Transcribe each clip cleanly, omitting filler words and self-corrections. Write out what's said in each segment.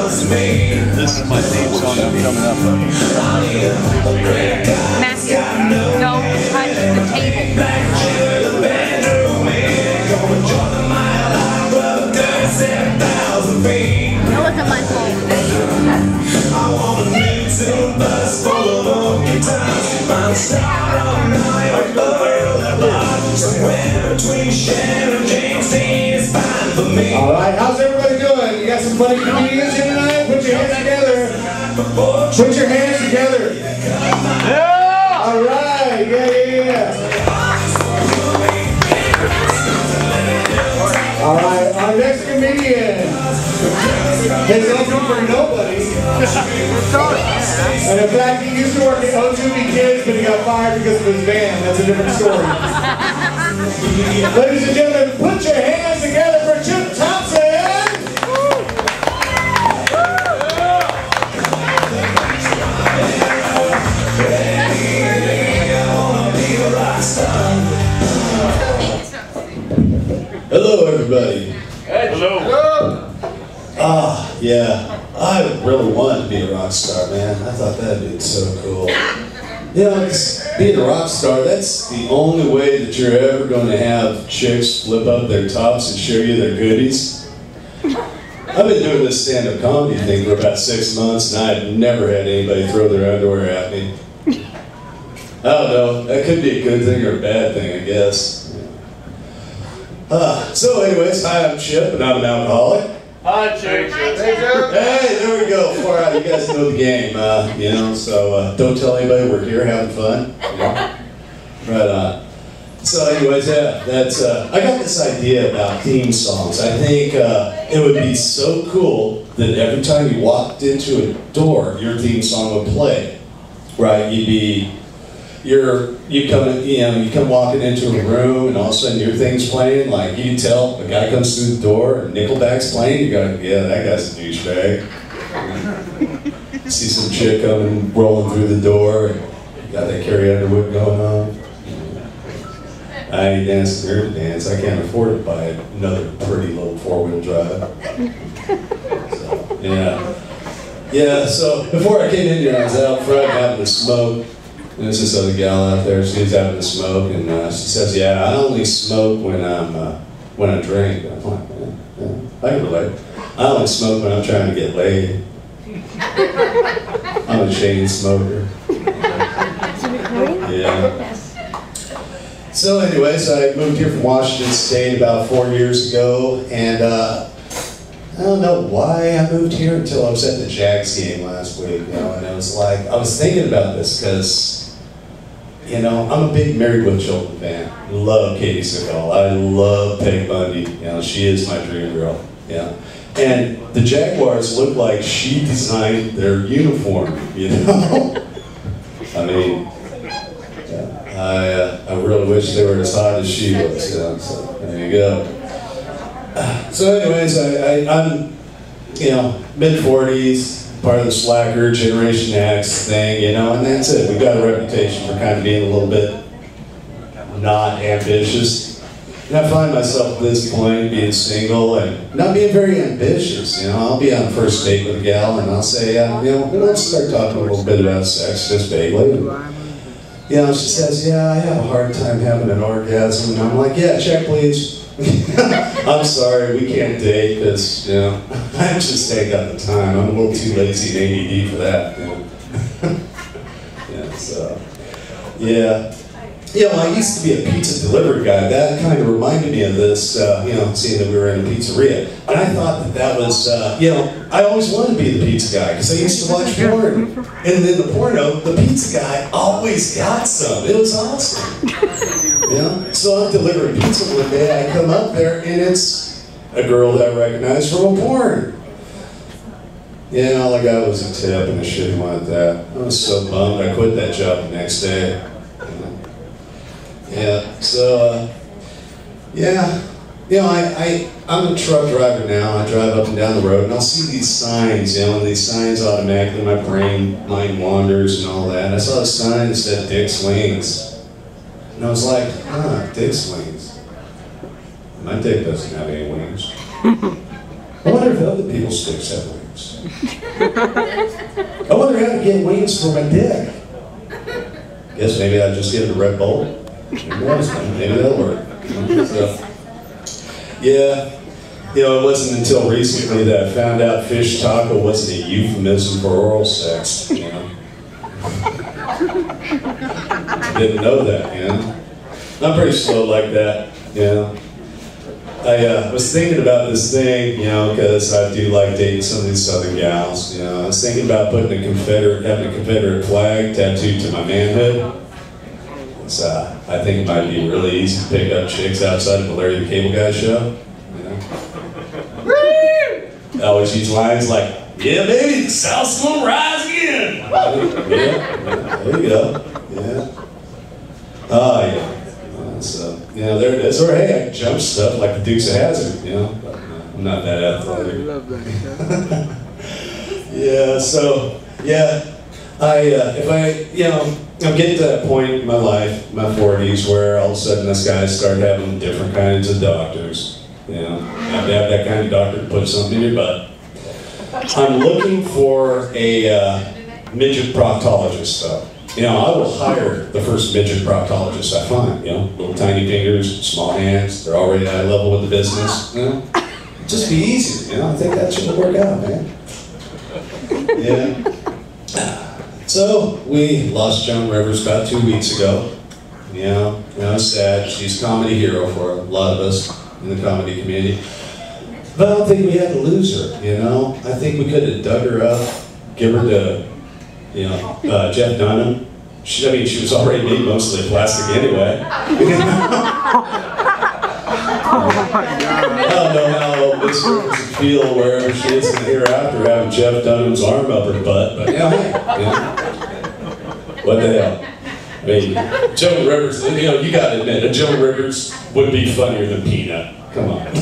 This is my theme song I'm coming up with. Matthew, don't touch the table. That wasn't my fault. I want a new tune bus full of funky times. I'm star on night, somewhere between Cher and James Dean is fine for me. All right, how's everybody doing? You got some funny comedians here tonight? Put your hands together. Put your hands together. Yeah! All right, yeah. All right, our next comedian is open for nobody. And in fact, he used to work at O2B Kids, but he got fired because of his band. That's a different story. Ladies and gentlemen, put your hands together for Thompson! Hello, everybody. Hello. Yeah, I really wanted to be a rock star, man. I thought that'd be so cool. You know, being a rock star, that's the only way that you're ever going to have chicks flip up their tops and show you their goodies. I've been doing this stand-up comedy thing for about 6 months, and I've never had anybody throw their underwear at me. I don't know, that could be a good thing or a bad thing, I guess. So anyways, hi, I'm Chip, and I'm an alcoholic. Hi, Chip. Hey, there we go. Far out, you guys know the game, you know, so don't tell anybody we're here having fun. You know? Right on. So anyways, yeah, that's, I got this idea about theme songs. I think it would be so cool that every time you walked into a door, your theme song would play, right? You come walking into a room and all of a sudden your thing's playing, like you can tell a guy comes through the door and Nickelback's playing, you go, yeah, that guy's a douchebag. See some chick coming, rolling through the door, and you got that Carrie Underwood going on. I ain't dancing here to dance, I can't afford to buy another pretty little four-wheel drive. So, yeah. Yeah, so before I came in here, I was out front having a smoke. And there's this other gal out there, she's having a smoke, and she says, yeah, I only smoke when I drink. I'm like, yeah, I can relate. I only smoke when I'm trying to get laid. I'm a chain smoker. Yeah. So anyways, I moved here from Washington State about 4 years ago, and I don't know why I moved here until I was at the Jags game last week, you know, and it was like, I was thinking about this because, you know, I'm a big Married with Children fan. Love Katie Seagal. I love Peg Bundy. You know, she is my dream girl. Yeah. And the Jaguars look like she designed their uniform, you know? I mean, yeah, I really wish they were as hot as she was, you know, so there you go. So anyways, I'm, you know, mid-40s, part of the slacker Generation X thing, you know, and that's it. We've got a reputation for kind of being a little bit not ambitious. And I find myself at this point being single and not being very ambitious, you know. I'll be on the first date with a gal and I'll say, you know, let's start talking a little bit about sex, just vaguely. And, you know, she says, yeah, I have a hard time having an orgasm. And I'm like, yeah, check please. I'm sorry, we can't date because, you know, I just ain't got the time. I'm a little too lazy and ADD for that, you know. Yeah, so, yeah. You know, I used to be a pizza delivery guy. That kind of reminded me of this, you know, seeing that we were in a pizzeria. And I thought that was, you know, I always wanted to be the pizza guy because I used to watch porn. And in the porno, the pizza guy always got some. It was awesome. You know? So I'm delivering pizza one day, I come up there, and it's a girl that I recognized from a porn. Yeah, all I got was a tip, and I shouldn't want that. I was so bummed, I quit that job the next day. Yeah, so, yeah. You know, I'm a truck driver now. I drive up and down the road, and I'll see these signs, you know, and these signs automatically, my mind wanders and all that. And I saw a sign that said Dick's Wings. And I was like, Dick's Wings. My dick doesn't have any wings. I wonder if other people's dicks have wings. wings. I wonder how to get wings for my dick. Guess maybe I'll just get a Red Bull. Maybe that'll work. So, yeah, you know, it wasn't until recently that I found out fish taco wasn't a euphemism for oral sex, you know. Didn't know that, you know. I'm pretty slow like that, you know. I was thinking about this thing, you know, because I do like dating some of these southern gals, you know. I was thinking about putting having a Confederate flag tattooed to my manhood. So I think it might be really easy to pick up chicks outside of the Larry the Cable Guy show. You know? I always use lines like, "Yeah, baby, the South's gonna rise again." Yeah, there you go. Yeah. Oh, yeah. So, you know, there it is. Or hey, I can jump stuff like the Dukes of Hazzard, you know. But, I'm not that athletic. I love that. Yeah, so, yeah. If I, you know, I'm getting to that point in my life, my 40s, where all of a sudden us guys start having different kinds of doctors. You know, you have to have that kind of doctor to put something in your butt. I'm looking for a midget proctologist, though. You know, I will hire the first midget proctologist I find. You know, little tiny fingers, small hands. They're already at a level with the business. You know, just be easy. You know, I think that should work out, man. Yeah. So we lost Joan Rivers about 2 weeks ago. You know, sad. She's a comedy hero for a lot of us in the comedy community. But I don't think we had to lose her. You know, I think we could have dug her up, give her to, you know, Jeff Dunham. I mean, she was already made mostly of plastic anyway. I don't know how this would feel wherever she is in the hereafter having Jeff Dunham's arm up her butt, but yeah, what the hell? I mean, Joan Rivers, you know, you gotta admit, a Joan Rivers would be funnier than Peanut. Come on.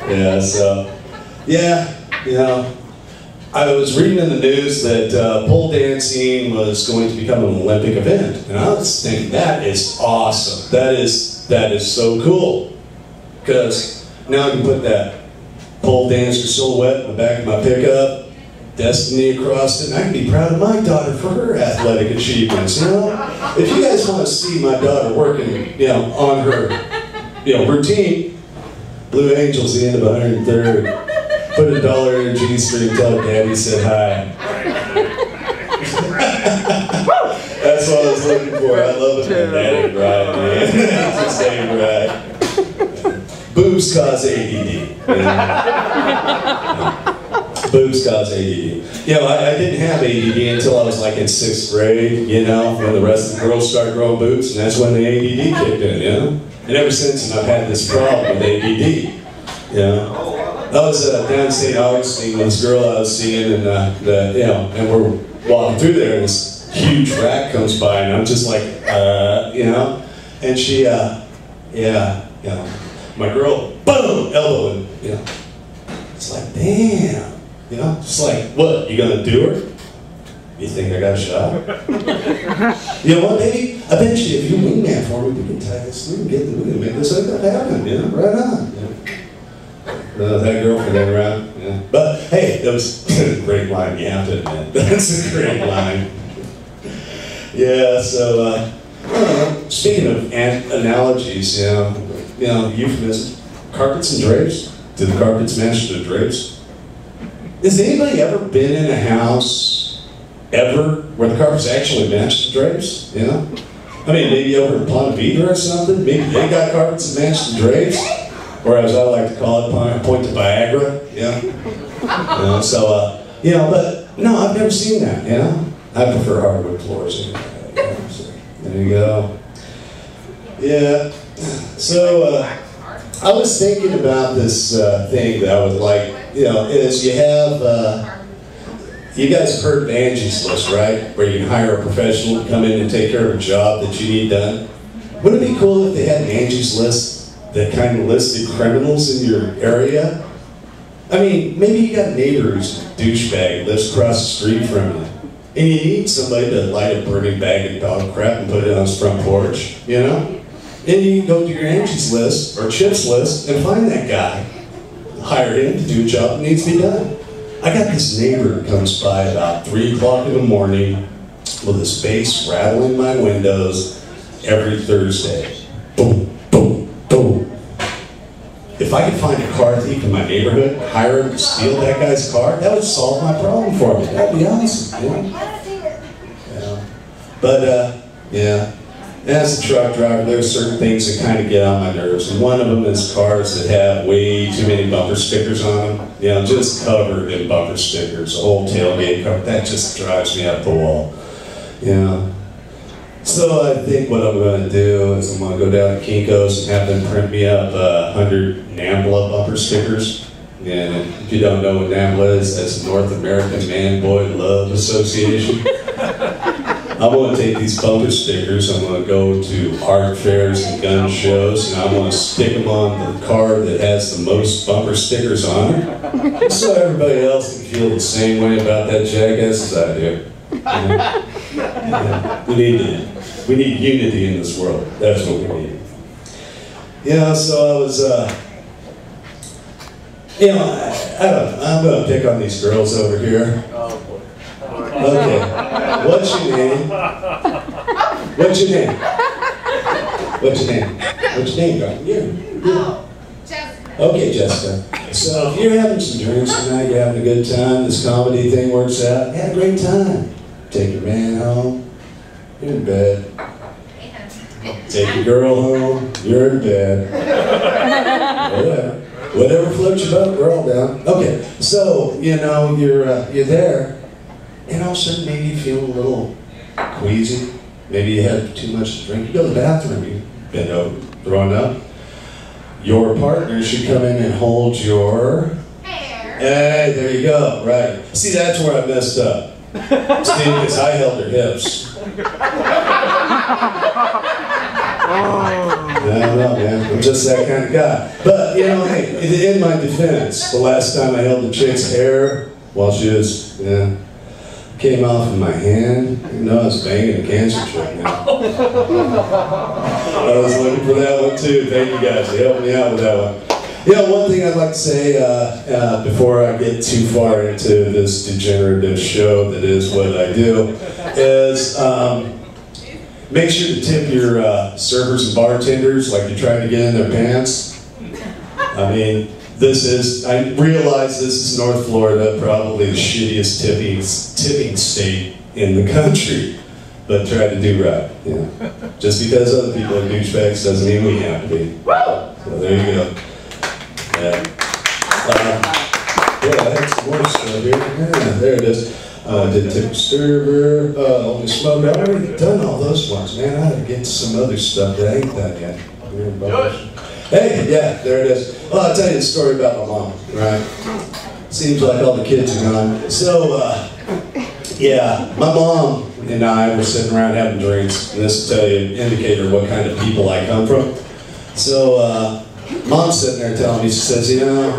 Yeah, so, yeah, you know, I was reading in the news that pole dancing was going to become an Olympic event, and I was thinking that is awesome. That is so cool, because now I can put that pole dancer silhouette in the back of my pickup, destiny across it, and I can be proud of my daughter for her athletic achievements. You know, if you guys want to see my daughter working, you know, on her, you know, routine, Blue Angel's the end of 103rd. Put $1 in a G-string and tell Daddy said hi. That's what I was looking for. I love it when that ain't right, man. It just ain't right. Boobs cause ADD. You know? Boobs cause ADD. You know, I didn't have ADD until I was like in 6th grade, you know, when the rest of the girls started growing boobs, and that's when the ADD kicked in, you know? And ever since, I've had this problem with ADD, you know? I was down St. Augustine with this girl I was seeing, and you know, and we're walking through there, and this huge rat comes by, and I'm just like, you know, and she, yeah, you know, my girl, boom, elbow, and you know, it's like, damn, you know, it's like, what, you gonna do her? You think I got a shot? You know what, baby? I bet you if you wingman for me, we can tie this through and we can make this happen, you know, right on. You know? That girlfriend ain't around, yeah. But hey, that was a great line, you have to admit. That's a great line. Yeah, so, speaking of analogies, you know, euphemisms, carpets and drapes. Do the carpets match the drapes? Has anybody ever been in a house, ever, where the carpets actually match the drapes, you know? I mean, maybe over in Ponte Vedra or something, maybe they got carpets that match the drapes. Or as I like to call it, point to Viagra, yeah. You know, so, you know, but no, I've never seen that, you know. I prefer hardwood floors. You know, so, there you go. Yeah, so I was thinking about this thing that I would like, you know, is you have, you guys have heard of Angie's List, right? Where you can hire a professional to come in and take care of a job that you need done. Wouldn't it be cool if they had an Angie's List that kind of listed criminals in your area? I mean, maybe you got a neighbor who's a douchebag, lives across the street from you, and you need somebody to light a burning bag of dog crap and put it on his front porch, you know? And you can go to your Angie's List, or Chip's List, and find that guy. hire him to do a job that needs to be done. I got this neighbor who comes by about 3 o'clock in the morning with his bass rattling my windows every Thursday. Boom, boom, boom. If I could find a car thief in my neighborhood, hire him to steal that guy's car, that would solve my problem for me. That'd be awesome, you know? Yeah. But, yeah. As a truck driver, there are certain things that kind of get on my nerves. And one of them is cars that have way too many bumper stickers on them. You know, just covered in bumper stickers. The whole tailgate cover. That just drives me up the wall. You know? So I think what I'm going to do is I'm going to go down to Kinko's and have them print me up 100 NAMBLA bumper stickers. And if you don't know what NAMBLA is, that's North American Man-Boy Love Association. I'm going to take these bumper stickers, I'm going to go to art fairs and gun shows, and I'm going to stick them on the car that has the most bumper stickers on it, so everybody else can feel the same way about that jackass as I do. Yeah. We need unity in this world. That's what we need. Yeah, so I was, you know, I don't know, I'm going to pick on these girls over here. Okay, what's your name? What's your name? What's your name? What's your name, girl? Yeah. Jessica. Okay, Jessica. So if you're having some drinks tonight, you're having a good time, this comedy thing works out, you had a great time. Take your man home, you're in bed. Take your girl home, you're in bed. Whatever. Whatever floats your boat, we're all down. Okay, so, you know, you're there. And all of a sudden, maybe you feel a little queasy. Maybe you had too much to drink. You go to the bathroom, you've been over, thrown up. Your partner should come in and hold your Hair. Hey, there you go, right. See, that's where I messed up. See, because I held her hips. I don't know, man. I'm just that kind of guy. But, you know, hey, in my defense, the last time I held the chick's hair while she was, came off in my hand. You know, I was banging a cancer chick now. I was looking for that one too. Thank you guys. You helped me out with that one. You know, one thing I'd like to say before I get too far into this degenerative show that is what I do is make sure to tip your servers and bartenders like you're trying to get in their pants. I mean, I realize this is North Florida, probably the shittiest tipping state in the country, but try to do right. You know. Just because other people are douchebags doesn't mean we have to be. So there you go. Yeah. Yeah, I had some more stuff here. Yeah, there it is. Did tip server, only smoke. I've already done all those ones, man. I had to get to some other stuff that I ain't done yet. Hey, yeah, there it is. Well, I'll tell you the story about my mom, right? Seems like all the kids are gone. So, yeah, my mom and I were sitting around having drinks, and this will tell you, indicator what kind of people I come from. So, Mom's sitting there telling me, she says, you know,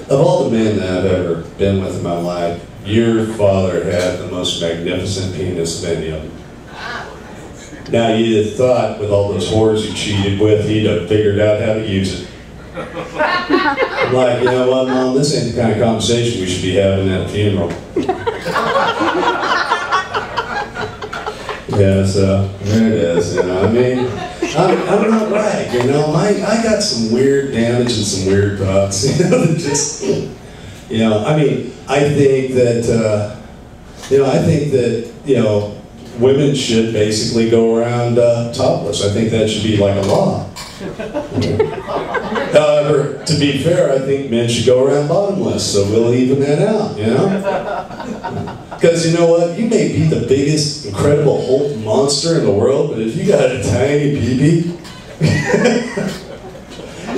of all the men that I've ever been with in my life, your father had the most magnificent penis of any of them. Now, you'd have thought with all those whores you cheated with, he'd have figured out how to use it. I'm like, you know what, Mom, this ain't the kind of conversation we should be having at a funeral. Yeah, so there it is, you know, I mean, I'm not right, you know, I got some weird damage and some weird thoughts, you know, that just, you know, I mean, I think that, you know, women should basically go around topless. I think that should be like a law. However, to be fair, I think men should go around bottomless, so we'll even that out, you know? Because you know what? You may be the biggest, incredible Hulk monster in the world, but if you got a tiny pee-pee,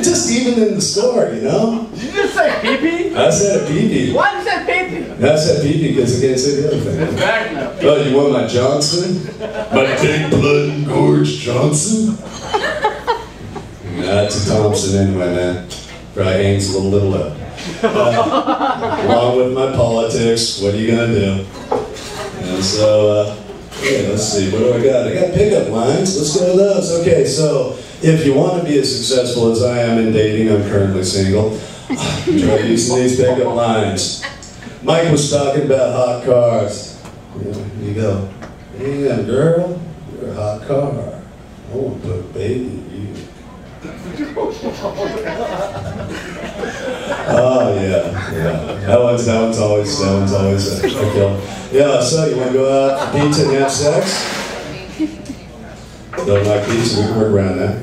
just even in the store, you know? Did you just say pee-pee? I said a pee-pee. Why did you say pee-pee? I said pee-pee because I can't say the other thing. It's back now. Oh, you want my Johnson? My big blood and gorge Johnson? Nah, it's a Thompson anyway, man. Probably hangs a little up. Along with my politics, what are you gonna do? And so, yeah, let's see, what do I got? I got pickup lines, let's go with those. Okay, so if you want to be as successful as I am in dating, I'm currently single. Try using these pickup lines. Mike was talking about hot cars. You know, you go, damn girl, you're a hot car. I want to put a baby in you. Oh yeah. That one's always a kill. Yeah, so you want to go out for pizza and have sex? Don't like pizza, we can work around that.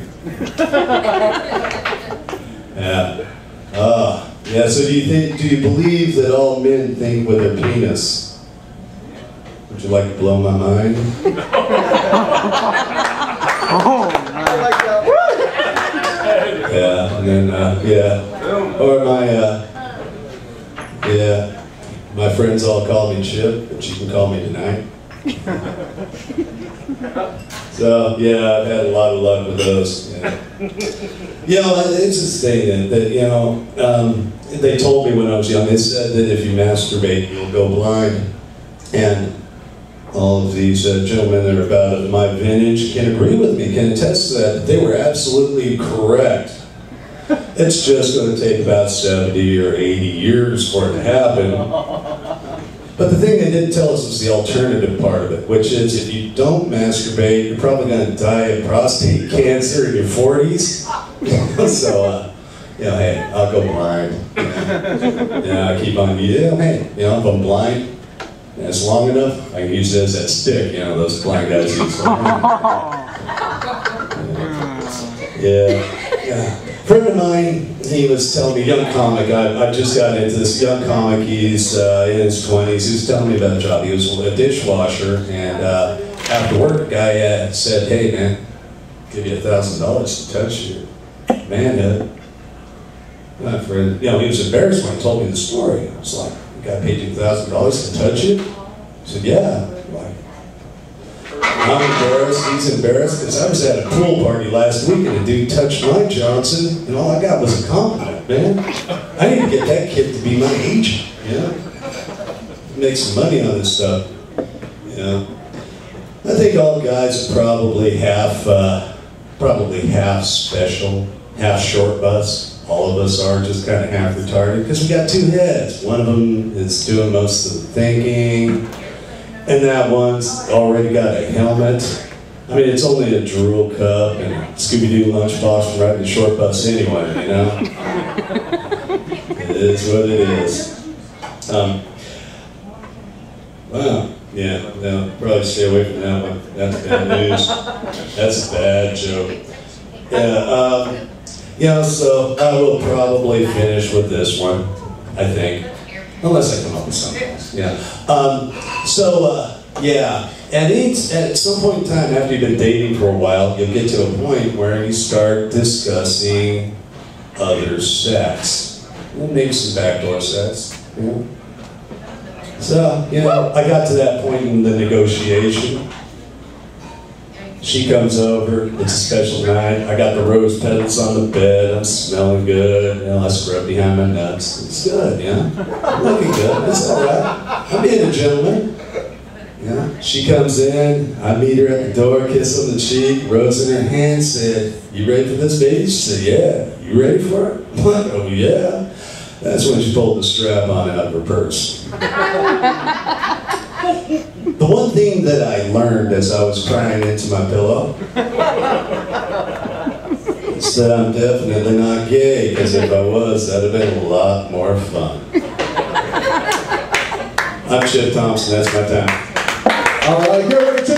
Yeah, so do you believe that all men think with their penis? Would you like to blow my mind? Yeah, and then, or my friends all call me Chip, but you can call me tonight. So, yeah, I've had a lot of luck with those. Yeah. You know, it's this thing that you know, they told me when I was young, they said that if you masturbate, you'll go blind. And all of these gentlemen that are about my vintage can agree with me, can attest to that. They were absolutely correct. It's just going to take about 70 or 80 years for it to happen. But the thing they didn't tell us was the alternative part of it, which is if you don't masturbate, you're probably going to die of prostate cancer in your 40s. So, you know, hey, I'll go blind. Yeah, I keep on, hey, you know, if I'm blind, and it's long enough, I can use it as that stick, you know, those blind guys use. Yeah. A friend of mine, he was telling me, young comic, I just got into this young comic, he's in his 20s, he was telling me about a job. He was a dishwasher, and after work, a guy said, hey man, give you $1,000 to touch your manhood. My friend, you know, he was embarrassed when he told me the story. I was like, the guy paid you $1,000 to touch you? He said, yeah. I'm embarrassed, he's embarrassed, because I was at a pool party last week and a dude touched my Johnson, and all I got was a compliment, man. I need to get that kid to be my agent, you know? Make some money on this stuff, you know? I think all guys are probably half special, half short bus. All of us are just kind of half retarded, because we got two heads. One of them is doing most of the thinking, and that one's already got a helmet. I mean, it's only a drool cup and a Scooby-Doo lunchbox from riding the short bus anyway, you know? It is what it is. Wow, yeah, no, probably stay away from that one. That's bad news. That's a bad joke. Yeah, you know, so I will probably finish with this one, I think. Unless I come up with something else. Yeah. Yeah. At some point in time, after you've been dating for a while, you'll get to a point where you start discussing other sex. Maybe some backdoor sex. You know? So, you know, I got to that point in the negotiation. She comes over, it's a special night, I got the rose petals on the bed, I'm smelling good, you know, I scrub behind my nuts. It's good, yeah? I'm looking good, it's all right. I'm being a gentleman. Yeah. She comes in, I meet her at the door, kiss on the cheek, rose in her hand, said, you ready for this, baby? She said, yeah. You ready for it? What? Oh, yeah. That's when she pulled the strap on out of her purse. The one thing that I learned as I was crying into my pillow is that I'm definitely not gay, because if I was, that'd have been a lot more fun. I'm Chip Thompson, that's my time. All right, give it to